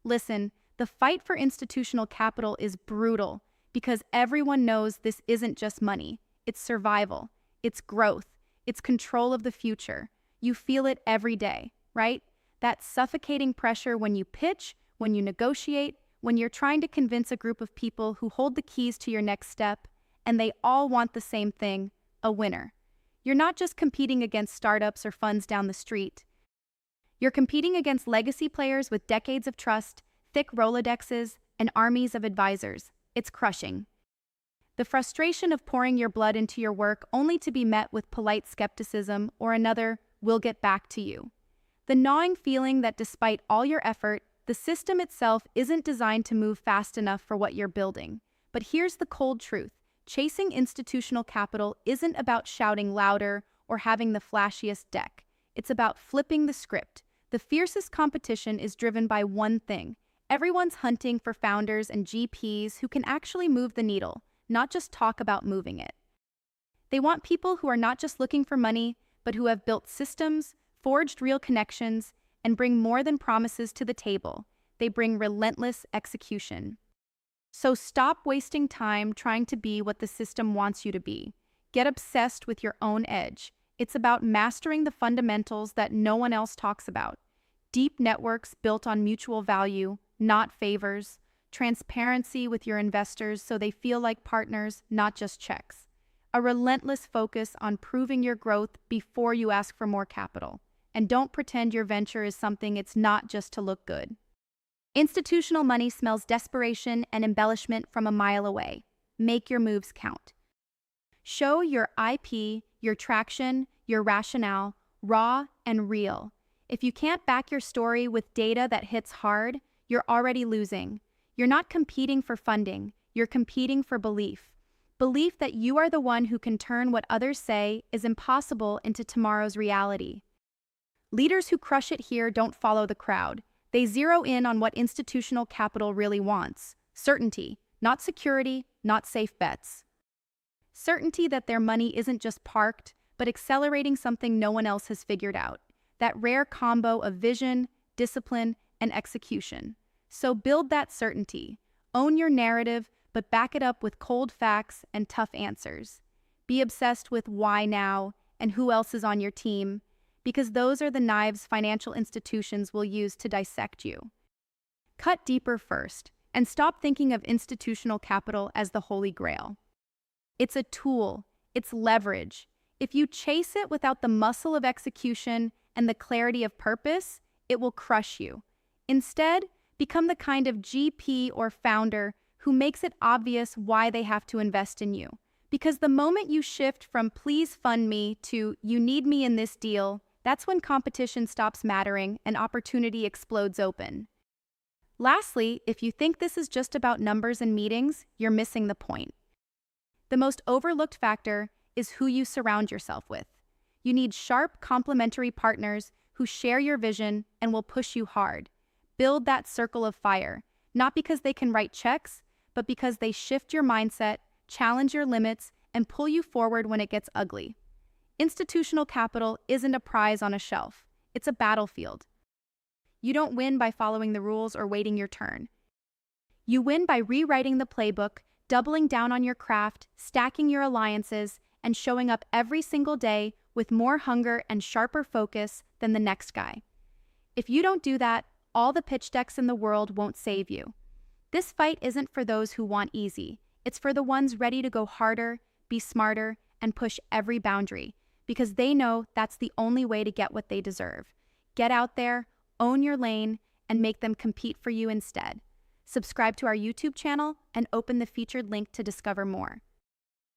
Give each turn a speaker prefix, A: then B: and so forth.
A: Listen, the fight for institutional capital is brutal because everyone knows this isn't just money. It's survival, it's growth, it's control of the future. You feel it every day, right? That suffocating pressure when you pitch, when you negotiate, when you're trying to convince a group of people who hold the keys to your next step, and they all want the same thing, a winner. You're not just competing against startups or funds down the street. You're competing against legacy players with decades of trust, thick Rolodexes, and armies of advisors. It's crushing. The frustration of pouring your blood into your work only to be met with polite skepticism or another, "we'll get back to you." The gnawing feeling that despite all your effort, the system itself isn't designed to move fast enough for what you're building. But here's the cold truth. Chasing institutional capital isn't about shouting louder or having the flashiest deck. It's about flipping the script. The fiercest competition is driven by one thing. Everyone's hunting for founders and GPs who can actually move the needle, not just talk about moving it. They want people who are not just looking for money, but who have built systems, forged real connections, and bring more than promises to the table. They bring relentless execution. So stop wasting time trying to be what the system wants you to be. Get obsessed with your own edge. It's about mastering the fundamentals that no one else talks about. Deep networks built on mutual value, not favors. Transparency with your investors so they feel like partners, not just checks. A relentless focus on proving your growth before you ask for more capital. And don't pretend your venture is something it's not just to look good. Institutional money smells desperation and embellishment from a mile away. Make your moves count. Show your IP, your traction, your rationale, raw and real. If you can't back your story with data that hits hard, you're already losing. You're not competing for funding, you're competing for belief. Belief that you are the one who can turn what others say is impossible into tomorrow's reality. Leaders who crush it here don't follow the crowd. They zero in on what institutional capital really wants. Certainty, not security, not safe bets. Certainty that their money isn't just parked, but accelerating something no one else has figured out. That rare combo of vision, discipline, and execution. So build that certainty. Own your narrative, but back it up with cold facts and tough answers. Be obsessed with why now and who else is on your team, because those are the knives financial institutions will use to dissect you. Cut deeper first, and stop thinking of institutional capital as the holy grail. It's a tool, it's leverage. If you chase it without the muscle of execution and the clarity of purpose, it will crush you. Instead, become the kind of GP or founder who makes it obvious why they have to invest in you. Because the moment you shift from "please fund me" to "you need me in this deal," that's when competition stops mattering and opportunity explodes open. Lastly, if you think this is just about numbers and meetings, you're missing the point. The most overlooked factor is who you surround yourself with. You need sharp, complementary partners who share your vision and will push you hard. Build that circle of fire, not because they can write checks, but because they shift your mindset, challenge your limits, and pull you forward when it gets ugly. Institutional capital isn't a prize on a shelf. It's a battlefield. You don't win by following the rules or waiting your turn. You win by rewriting the playbook, doubling down on your craft, stacking your alliances, and showing up every single day with more hunger and sharper focus than the next guy. If you don't do that, all the pitch decks in the world won't save you. This fight isn't for those who want easy. It's for the ones ready to go harder, be smarter, and push every boundary, because they know that's the only way to get what they deserve. Get out there, own your lane, and make them compete for you instead. Subscribe to our YouTube channel and open the featured link to discover more.